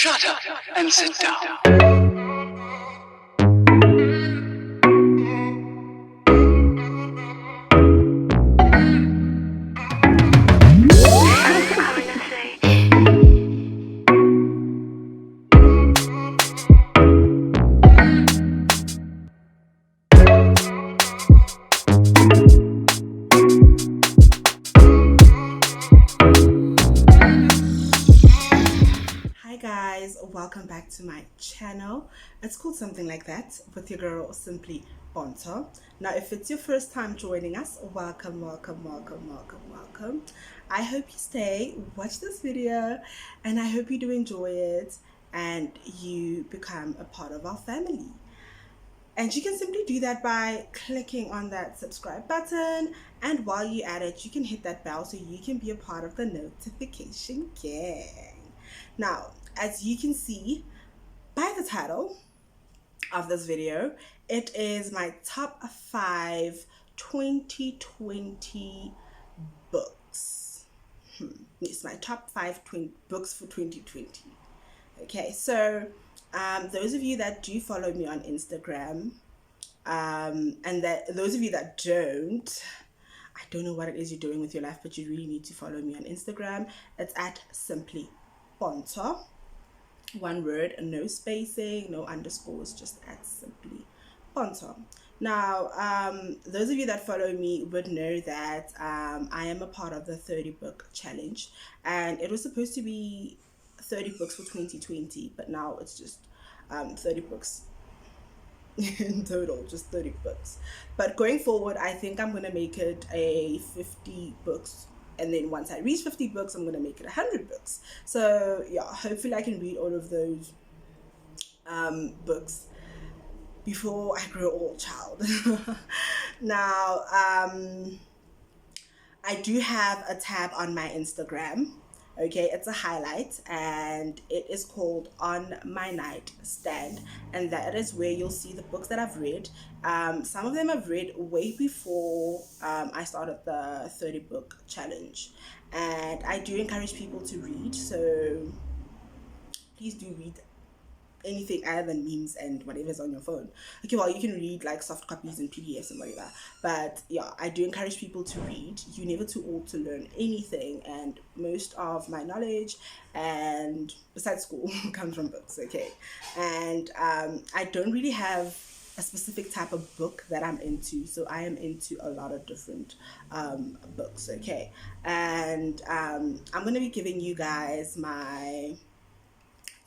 Shut up and sit down. Welcome back to my channel. It's called something like that with your girl SimplyPontsho. Now if it's your first time joining us, welcome. I hope you stay, watch this video, and I hope you do enjoy it and you become a part of our family. And you can simply do that by clicking on that subscribe button, and while you're at it, you can hit that bell so you can be a part of the notification gang. Now, as you can see by the title of this video, it is my top 5 2020 books. It's my top 5 books for 2020. Okay, so those of you that do follow me on Instagram, and that those of you that don't, I don't know what it is you're doing with your life, but you really need to follow me on Instagram. It's at SimplyPontsho. One word, no spacing, no underscores, just at SimplyPontsho. Now, those of you that follow me would know that I am a part of the 30 book challenge, and it was supposed to be 30 books for 2020, but now it's just 30 books in total, just 30 books. But going forward, I think I'm going to make it a 50 books. And then once I reach 50 books, I'm going to make it 100 books. So yeah, hopefully I can read all of those books before I grow old, child. Now, I do have a tab on my Instagram. Okay, it's a highlight, and it is called On My Nightstand, and that is where you'll see the books that I've read. Some of them I've read way before I started the 30 book challenge, and I do encourage people to read, so please do read anything other than memes and whatever's on your phone. Okay, well, you can read like soft copies and PDFs and whatever, but yeah, I do encourage people to read. You're never too old to learn anything, and most of my knowledge, and besides school, comes from books. Okay, and I don't really have a specific type of book that I'm into, so I am into a lot of different books. Okay, and I'm going to be giving you guys my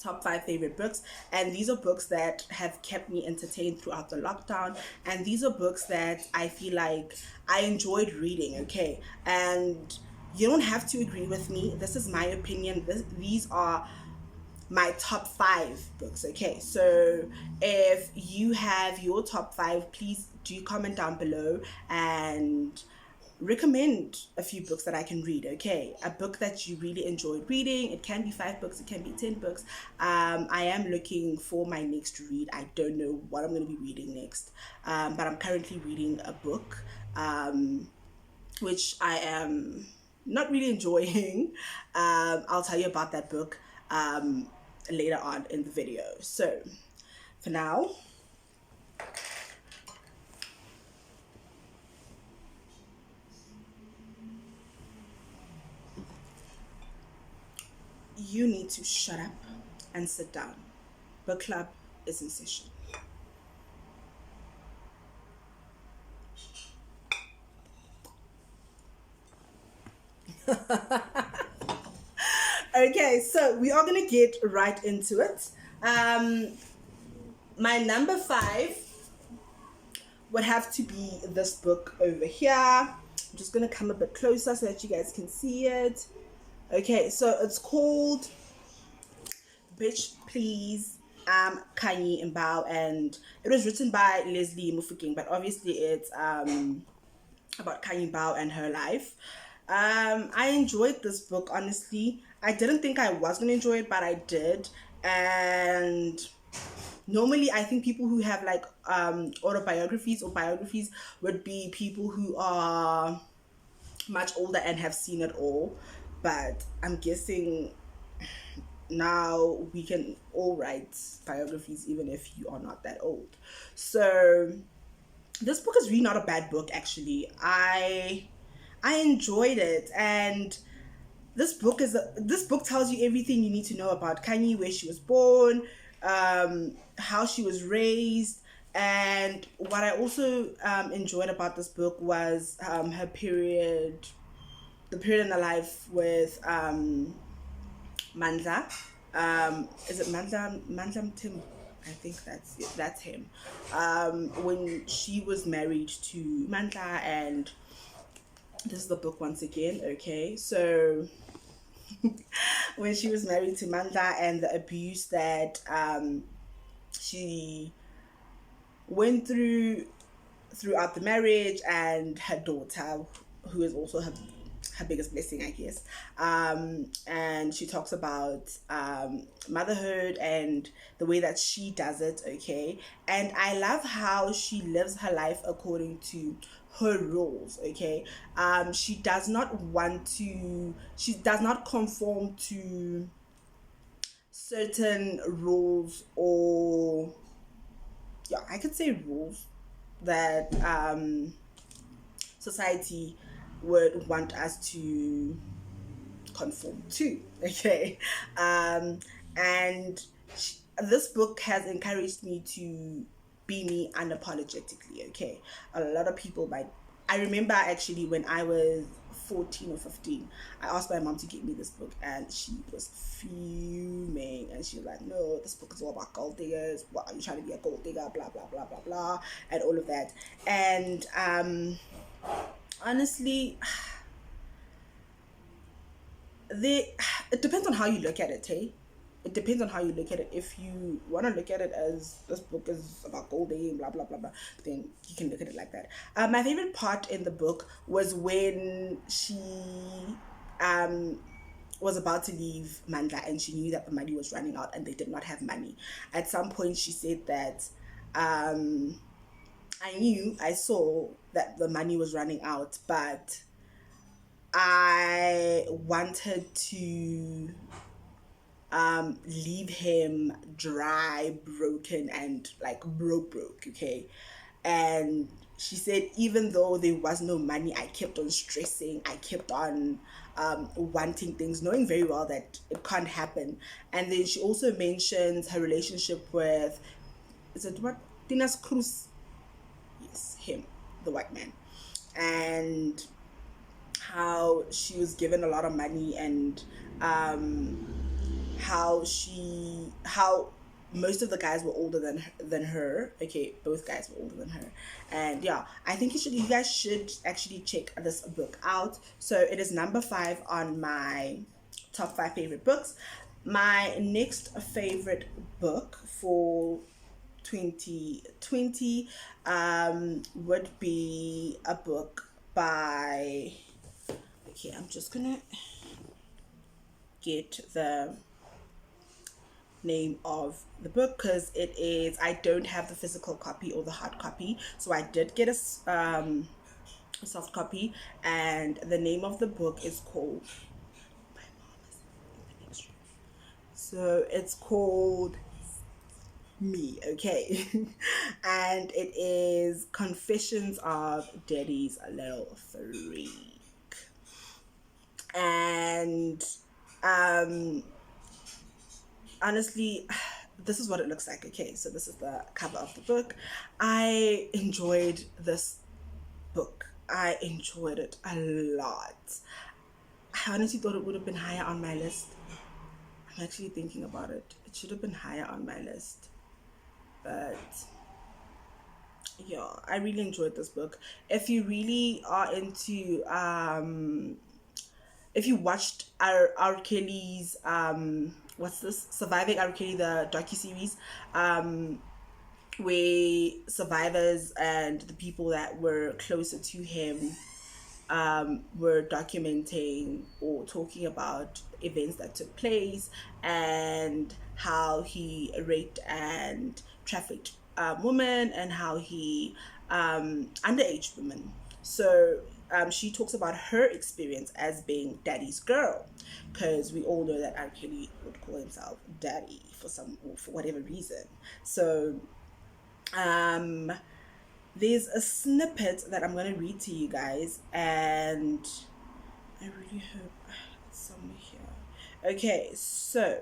top 5 favorite books, and these are books that have kept me entertained throughout the lockdown, and these are books that I feel like I enjoyed reading. Okay, and you don't have to agree with me. This is my opinion. These are my top 5 books. Okay, so if you have your top 5, please do comment down below and recommend a few books that I can read. Okay, a book that you really enjoyed reading. It can be 5 books, it can be 10 books. I am looking for my next read. I don't know what I'm going to be reading next, but I'm currently reading a book which I am not really enjoying. I'll tell you about that book later on in the video. So for now, you need to shut up and sit down. Book club is in session. Okay, so we are gonna get right into it. My number 5 would have to be this book over here. I'm just gonna come a bit closer so that you guys can see it. Okay, so it's called Bitch Please, Khanyi and Mbau, and it was written by Leslie Mufokeng, but obviously it's about Khanyi Mbau and her life. I enjoyed this book, honestly. I didn't think I was going to enjoy it, but I did. And normally I think people who have like autobiographies or biographies would be people who are much older and have seen it all, but I'm guessing now we can all write biographies even if you are not that old. So this book is really not a bad book, actually. I enjoyed it, and this book tells you everything you need to know about Khanyi, where she was born, how she was raised. And what I also enjoyed about this book was her period, the period in her life with Mandla. Is it Mandla Tim? I think that's him. When she was married to Mandla, and this is the book once again. Okay, so when she was married to Mandla and the abuse that she went throughout the marriage, and her daughter, who is also her biggest blessing, I guess. And she talks about motherhood and the way that she does it, okay? And I love how she lives her life according to her rules, okay? She does not conform to certain rules, or yeah, I could say rules that society would want us to conform to, okay? And this book has encouraged me to be me unapologetically, okay? A lot of people might, I remember actually when I was 14 or 15, I asked my mom to get me this book, and she was fuming, and she was like, no, this book is all about gold diggers, what are you trying to be, a gold digger, blah blah blah blah blah, and all of that. And honestly, it depends on how you look at it, hey? It depends on how you look at it. If you want to look at it as this book is about gold digging, blah blah blah blah, then you can look at it like that. My favorite part in the book was when she was about to leave Mandla, and she knew that the money was running out and they did not have money. At some point she said that I saw that the money was running out, but I wanted to leave him dry, broken, and like broke, okay? And she said, even though there was no money, I kept on stressing, I kept on wanting things, knowing very well that it can't happen. And then she also mentions her relationship with, is it what? Tinas Cruz. Yes, him, the white man. And how she was given a lot of money, and how most of the guys were older than her. Okay, both guys were older than her. And yeah, I think you guys should actually check this book out. So it is number 5 on my top 5 favorite books. My next favorite book for 2020 would be a book by, okay, I'm just gonna get the name of the book, because it is, I don't have the physical copy or the hard copy, so I did get a soft copy, and the name of the book is called, so it's called Me, okay? And it is Confessions of Daddy's Little Freak. And honestly, this is what it looks like, okay? So this is the cover of the book. I enjoyed this book. I enjoyed it a lot. I honestly thought it would have been higher on my list. I'm actually thinking about it. It should have been higher on my list. But yeah, I really enjoyed this book. If you really are into if you watched R. Kelly's what's this, Surviving R. Kelly, the docuseries, where survivors and the people that were closer to him were documenting or talking about events that took place, and how he raped and trafficked women, and how he underage women. So she talks about her experience as being daddy's girl, because we all know that R. Kelly would call himself daddy for whatever reason. So there's a snippet that I'm going to read to you guys, and I really hope it's somewhere here. Okay, so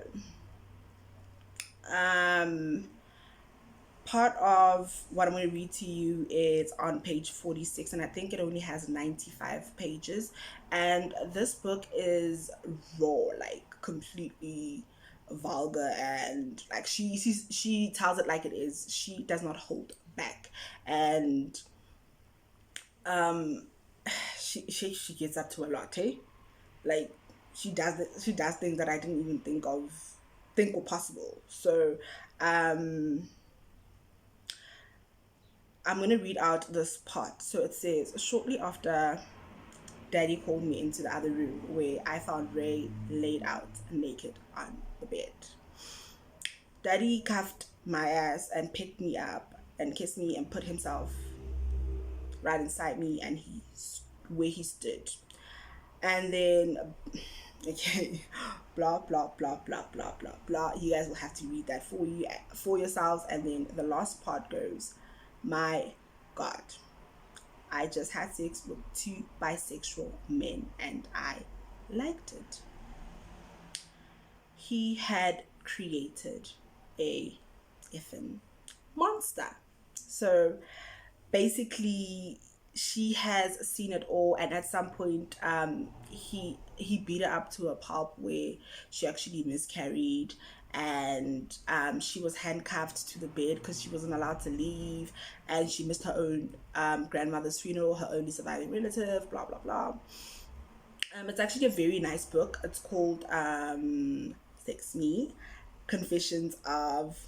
part of what I'm going to read to you is on page 46, and I think it only has 95 pages. And this book is raw, like completely vulgar, and like she tells it like it is. She does not hold back, and she gets up to a lot, eh? Like she does things that I didn't even think were possible. So I'm going to read out this part. So it says, shortly after Daddy called me into the other room, where I found Ray laid out naked on the bed. Daddy cuffed my ass and picked me up and kissed me and put himself right inside me, and where he stood. And then, okay, blah, blah, blah, blah, blah, blah, blah. You guys will have to read that for yourselves. And then the last part goes, my God, I just had sex with 2 bisexual men and I liked it. He had created a effing monster. So basically, she has seen it all, and at some point he beat her up to a pulp where she actually miscarried, and she was handcuffed to the bed because she wasn't allowed to leave, and she missed her own grandmother's funeral, her only surviving relative, blah blah blah. It's actually a very nice book. It's called Sex Me, Confessions of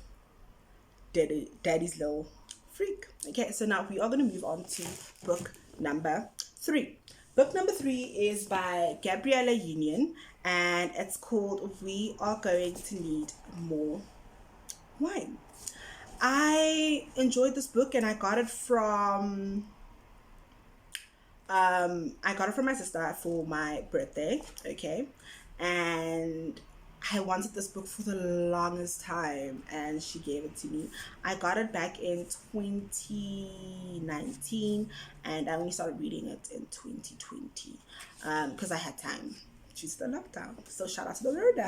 Daddy's Little Freak. Okay, so now we are going to move on to book number 3. Book number 3 is by Gabrielle Union, and it's called We Are Going to Need More Wine. I enjoyed this book, and I got it from my sister for my birthday. Okay, and I wanted this book for the longest time, and she gave it to me. I got it back in 2019, and I only started reading it in 2020 because I had time. She's the lockdown, so shout out to the Lord.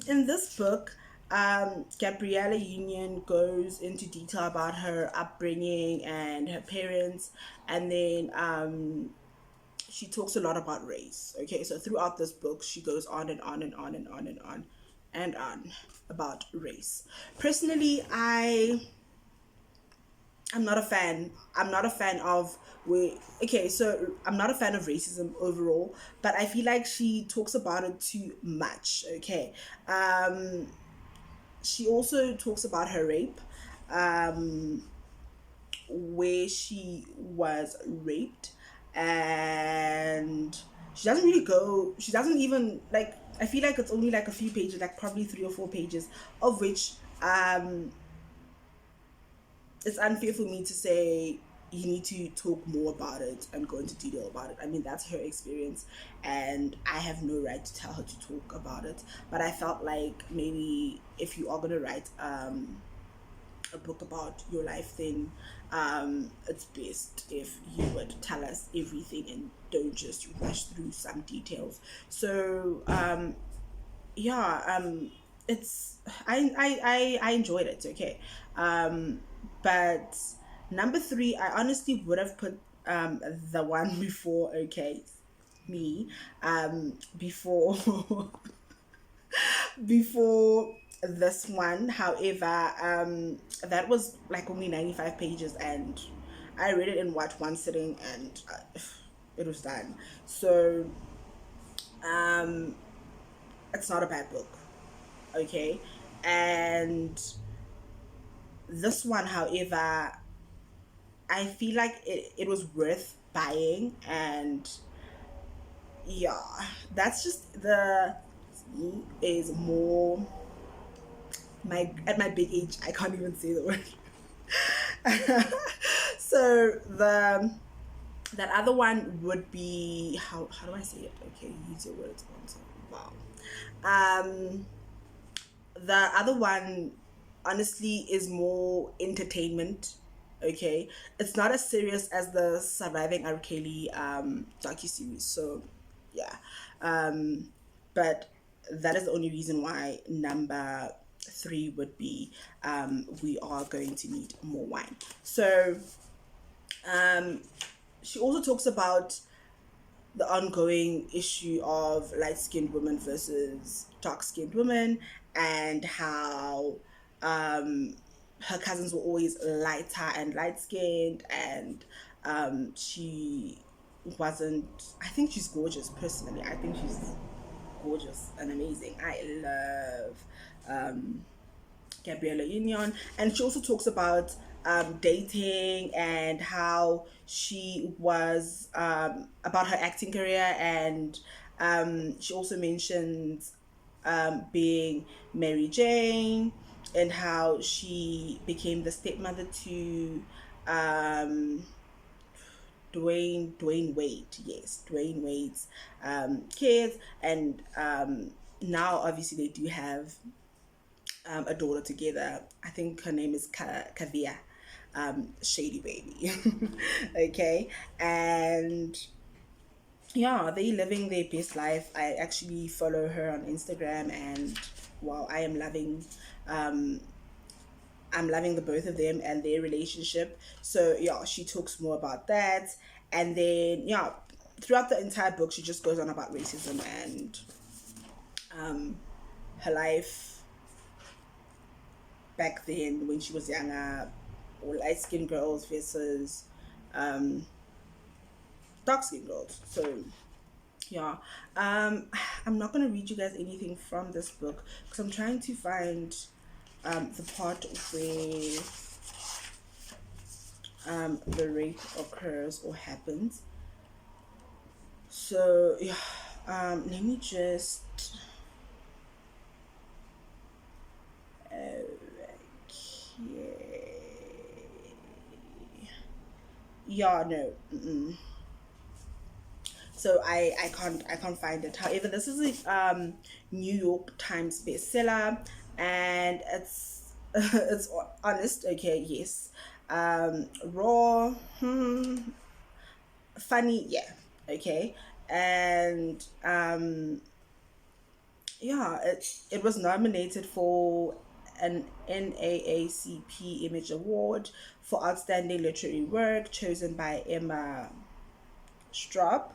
In this book, Gabrielle Union goes into detail about her upbringing and her parents, and then she talks a lot about race. Okay, so throughout this book, she goes on and on and on and on and on and on about race. Personally, I'm not a fan. I'm not a fan of I'm not a fan of racism overall, but I feel like she talks about it too much. Okay. She also talks about her rape, where she was raped, and she doesn't even, like, I feel like it's only like a few pages, like probably 3 or 4 pages, of which it's unfair for me to say you need to talk more about it and go into detail about it. I mean, that's her experience, and I have no right to tell her to talk about it. But I felt like maybe if you are going to write a book about your life, then it's best if you would tell us everything and don't just rush through some details. So it's I enjoyed it. Okay, but number 3, I honestly would have put the one before, okay, me, before before this one. However, that was like only 95 pages, and I read it in one sitting, and it was done. So it's not a bad book, okay? And this one, however, I feel like it was worth buying, and yeah, that's just is more at my big age, I can't even say the word. So That other one would be, how do I say it? Okay, use your words. Wow. Um, the other one, honestly, is more entertainment. Okay, it's not as serious as the Surviving R. Kelly docu series. So, yeah, um, but that is the only reason why number three would be We Are Going to Need More Wine. So, um, she also talks about the ongoing issue of light-skinned women versus dark-skinned women, and how her cousins were always lighter and light-skinned, and she wasn't. I think she's gorgeous. Personally, I think she's gorgeous and amazing. I love Gabrielle Union, and she also talks about dating and how she was about her acting career, and she also mentions being Mary Jane, and how she became the stepmother to um, Dwayne Wade, yes, Dwayne Wade's kids, and now obviously they do have a daughter together. I think her name is Kavia, Shady Baby. Okay, and yeah, they living their best life. I actually follow her on Instagram, and wow, um, I'm loving the both of them and their relationship. So yeah, she talks more about that, and then yeah, throughout the entire book, she just goes on about racism and um, her life back then when she was younger, or light skinned girls versus um, dark skinned girls. So yeah, I'm not gonna read you guys anything from this book because I'm trying to find the part where the rape occurs or happens. So yeah, let me just. Okay. Yeah, no. Mm-mm. So I can't find it. However, this is a New York Times bestseller, and it's it's honest. Okay, yes, raw, funny, yeah, okay, and yeah, it was nominated for an NAACP Image Award for Outstanding Literary Work, chosen by Emma Straub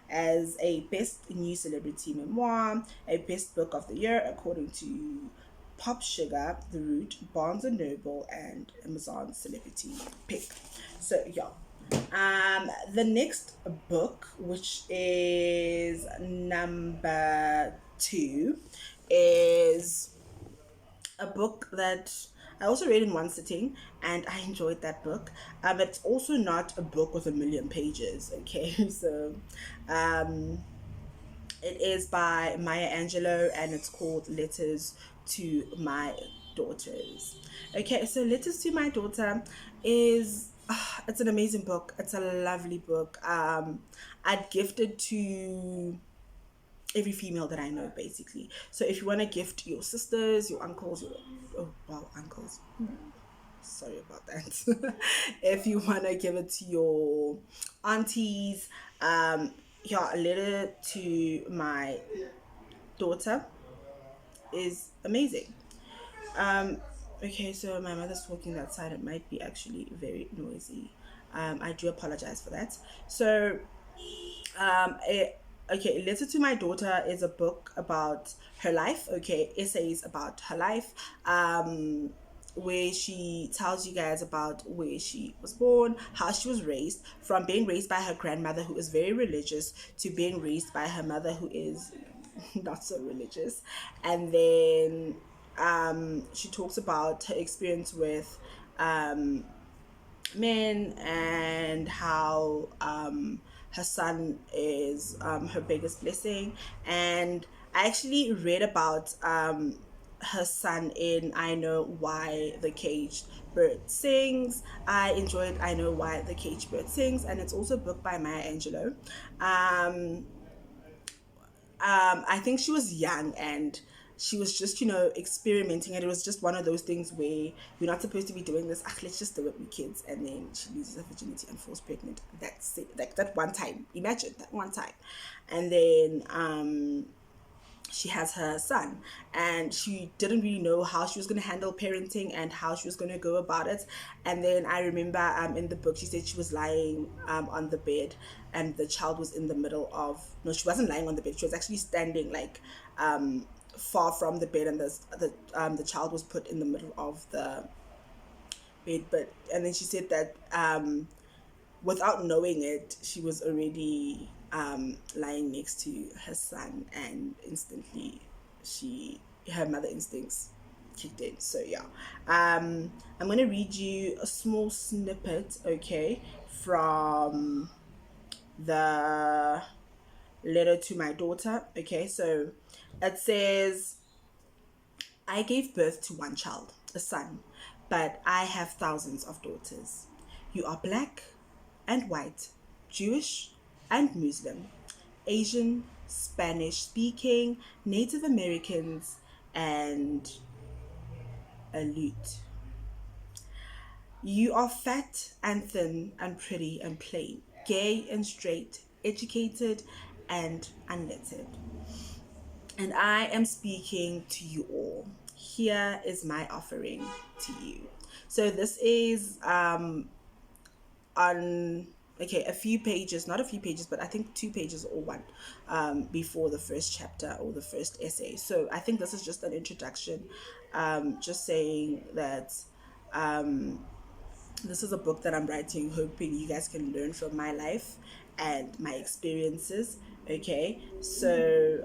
as a Best New Celebrity Memoir, a Best Book of the Year according to Pop Sugar, The Root, Barnes and Noble, and Amazon Celebrity Pick. So yeah. The next book, which is number two, is a book that I also read in one sitting, and I enjoyed that book. It's also not a book with a million pages, okay? So, um, it is by Maya Angelou, and it's called Letters to My Daughters. Okay, so Letters to My Daughter is it's an amazing book. It's a lovely book. I'd gift it to every female that I know, basically. So if you want to gift your sisters, your uncles, your uncles. Sorry about that. If you want to give it to your aunties, yeah, a letter to my daughter is amazing. Um, okay, so my mother's talking outside. It might be actually very noisy. I do apologize for that. So okay, Letter to My Daughter is a book about her life. Okay, essays about her life, where she tells you guys about where she was born, how she was raised, from being raised by her grandmother who is very religious to being raised by her mother who is not so religious. And then she talks about her experience with men, and how her son is her biggest blessing. And I actually read about her son in I Know Why the Caged Bird Sings. I enjoyed I Know Why the Caged Bird Sings, and it's also a book by Maya Angelou. I think she was young and she was just, experimenting, and it was just one of those things where you're not supposed to be doing this. Let's just do it with kids, and then she loses her virginity and falls pregnant. That's it. Like that one time. Imagine that one time, and then she has her son, and she didn't really know how she was going to handle parenting and how she was going to go about it. And then I remember in the book she said she was lying on the bed, and the child was in the middle of, no, she wasn't lying on the bed, she was actually standing like far from the bed, and the child was put in the middle of the bed. But and then she said that without knowing it, she was already lying next to her son, and instantly her mother instincts kicked in. So yeah, I'm gonna read you a small snippet, okay, from the letter to my daughter. Okay, so it says, I gave birth to one child, a son, but I have thousands of daughters. You are black and white, Jewish and Muslim, Asian, Spanish speaking, Native Americans, and Aleut. You are fat and thin and pretty and plain, gay and straight, educated and unlettered. And I am speaking to you all. Here is my offering to you. So this is on a few pages, not a few pages, but I think 2 pages or one before the first chapter or the first essay. So I think this is just an introduction, just saying that this is a book that I'm writing, hoping you guys can learn from my life and my experiences. Okay, so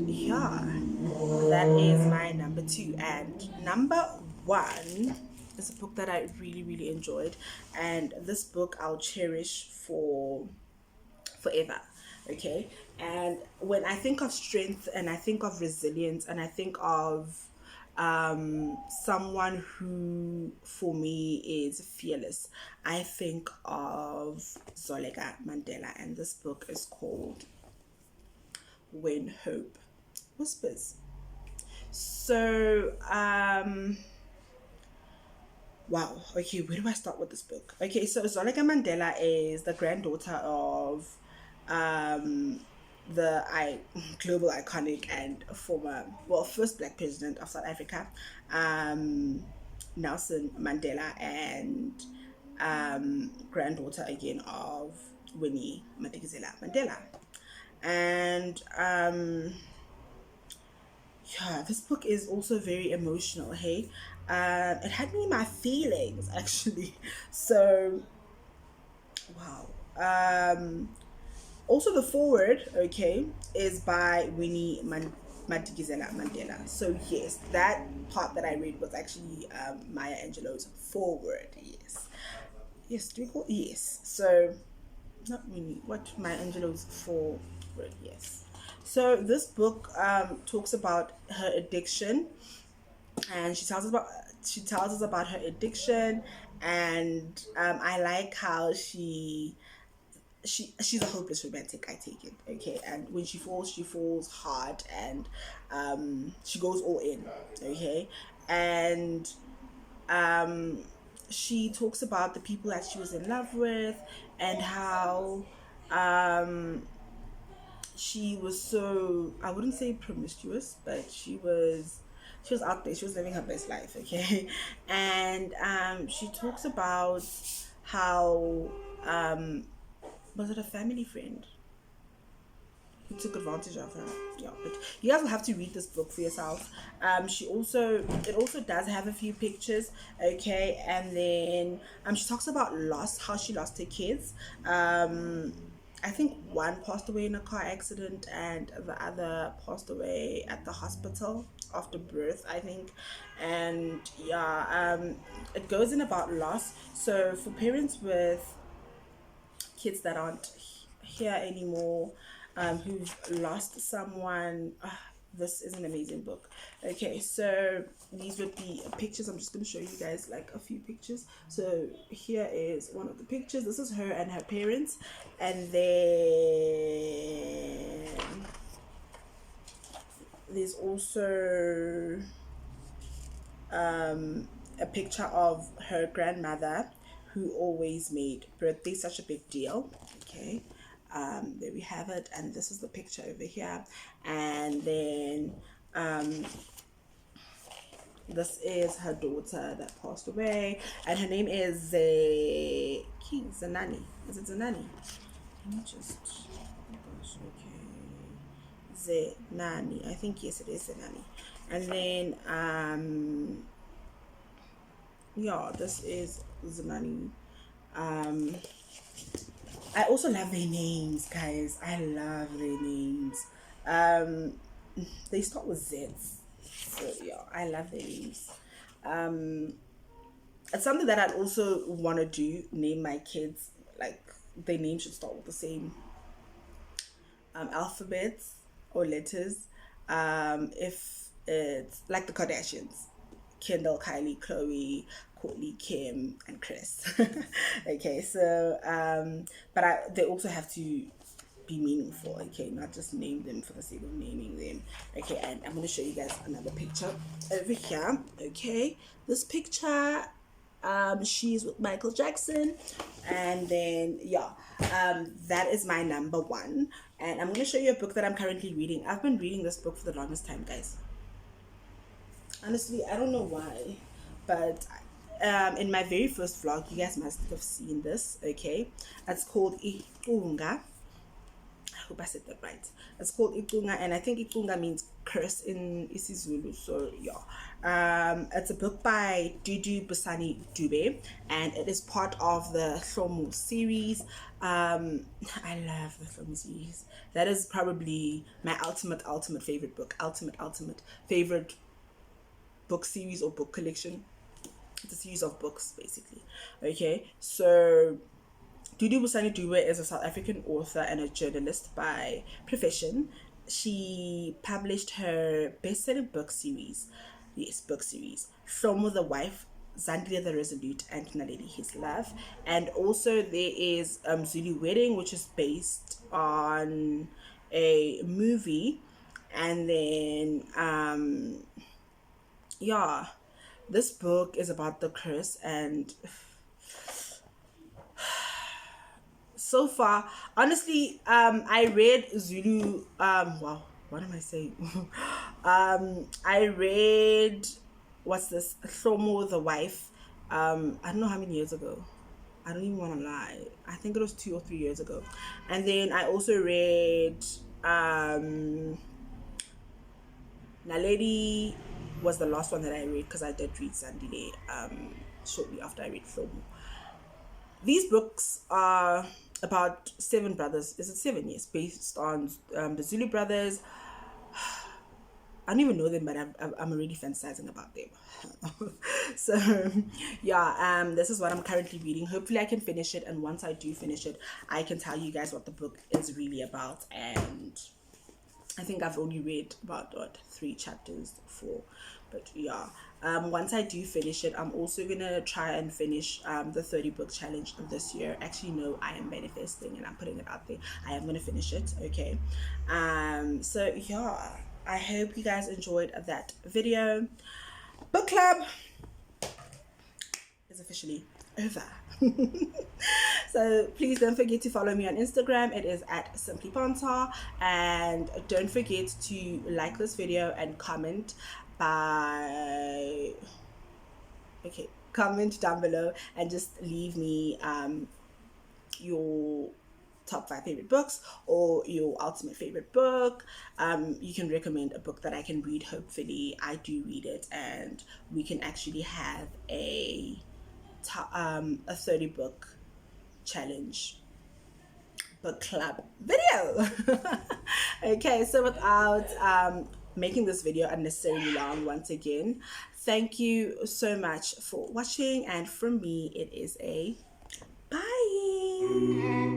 yeah, that is my number 2. And number 1 is a book that I really, really enjoyed, and this book I'll cherish for forever. Okay, and when I think of strength, and I think of resilience, and I think of someone who for me is fearless, I think of Zoleka Mandela, and this book is called When Hope Whispers. So wow, okay, where do I start with this book? Okay, so Zoleka Mandela is the granddaughter of the global iconic and first black president of South Africa, Nelson Mandela, and granddaughter again of Winnie Madikizela Mandela. And yeah, this book is also very emotional. Hey, it had me in my feelings actually. So wow. Also, the foreword, okay, is by Winnie Madikizela Mandela. So yes, that part that I read was actually Maya Angelou's foreword. Yes, do we call yes? So not Winnie, what Maya Angelou's foreword? Yes. So this book talks about her addiction, and she tells us about her addiction, and I like how she's a hopeless romantic, I take it, okay, and when she falls hard, and she goes all in, okay, and she talks about the people that she was in love with, and how she was so, I wouldn't say promiscuous, but she was out there, she was living her best life, okay. And she talks about how was it a family friend who took advantage of her? Yeah, but you guys will have to read this book for yourself. It also does have a few pictures, okay, and then she talks about loss, how she lost her kids. I think one passed away in a car accident, and the other passed away at the hospital after birth, I think. And yeah, it goes in about loss. So for parents with kids that aren't here anymore, who've lost someone, this is an amazing book. Okay, so these would be pictures. I'm just going to show you guys like a few pictures. So here is one of the pictures. This is her and her parents, and then there's also a picture of her grandmother, who always made birthday such a big deal. Okay, there we have it, and this is the picture over here. And then this is her daughter that passed away, and her name is Zanani. Is it Zanani? Let me just, oh gosh, okay, Zenani. I think yes, it is Zenani. And then yeah, this is Zenani. I also love their names, guys. I love their names. They start with Z's. So yeah, I love their names. It's something that I'd also want to do, name my kids, like their name should start with the same alphabets or letters. If it's like the Kardashians, Kendall, Kylie, Chloe, Courtney, Kim, and Chris. Okay, so but they also have to be meaningful. Okay, not just name them for the sake of naming them. Okay, and I'm going to show you guys another picture over here. Okay, this picture, she's with Michael Jackson, and then yeah, that is my number one. And I'm going to show you a book that I'm currently reading. I've been reading this book for the longest time, guys. Honestly, I don't know why, but in my very first vlog, you guys must have seen this. Okay, it's called Ikunga. I hope I said that right. It's called Ikunga, and I think Ikunga means curse in isiZulu. So yeah, it's a book by Dudu Busani Dube, and it is part of the Hlomo series. I love the Hlomo series. That is probably my ultimate favorite book. Ultimate favorite book series or book collection. It's a series of books, basically. Okay, so Dudu Busani Dube is a South African author and a journalist by profession. She published her best-selling book series, Hlomo the Wife, Zandile the Resolute, and Naledi His Love. And also there is Zulu Wedding, which is based on a movie. And then yeah, this book is about the curse, and so far, honestly, I read Zulu, wow, what am I saying? I read, what's this, Hlomo the Wife, I don't know how many years ago. I don't even want to lie. I think it was 2 or 3 years ago. And then I also read, Naledi was the last one that I read, because I did read Zandile shortly after I read Hlomo. These books are about 7 brothers. Is it 7? Yes, based on the Zulu brothers. I don't even know them, but I'm already fantasizing about them. So yeah, this is what I'm currently reading. Hopefully I can finish it, and once I do finish it, I can tell you guys what the book is really about. And I think I've only read about 3 chapters, 4, but yeah, once I do finish it, I'm also gonna try and finish the 30 book challenge this year. Actually, no, I am manifesting and I'm putting it out there. I am gonna finish it. Okay, so yeah, I hope you guys enjoyed that video. Book club is officially over. So please don't forget to follow me on Instagram. It is at SimplyPontsho, and don't forget to like this video and comment comment down below, and just leave me your top 5 favorite books or your ultimate favorite book. You can recommend a book that I can read. Hopefully I do read it, and we can actually have a 30 book challenge book club video. Okay, so without making this video unnecessarily long, once again, thank you so much for watching, and from me it is a bye.